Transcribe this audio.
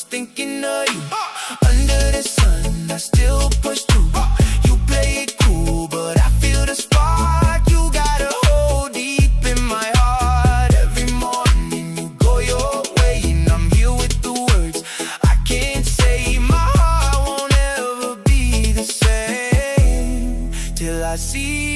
thinking of you. Under the sun, I still push through. You play it cool, but I feel the spark. You got a hold deep in my heart. Every morning you go your way, and I'm here with the words I can't say. My heart won't ever be the same till I see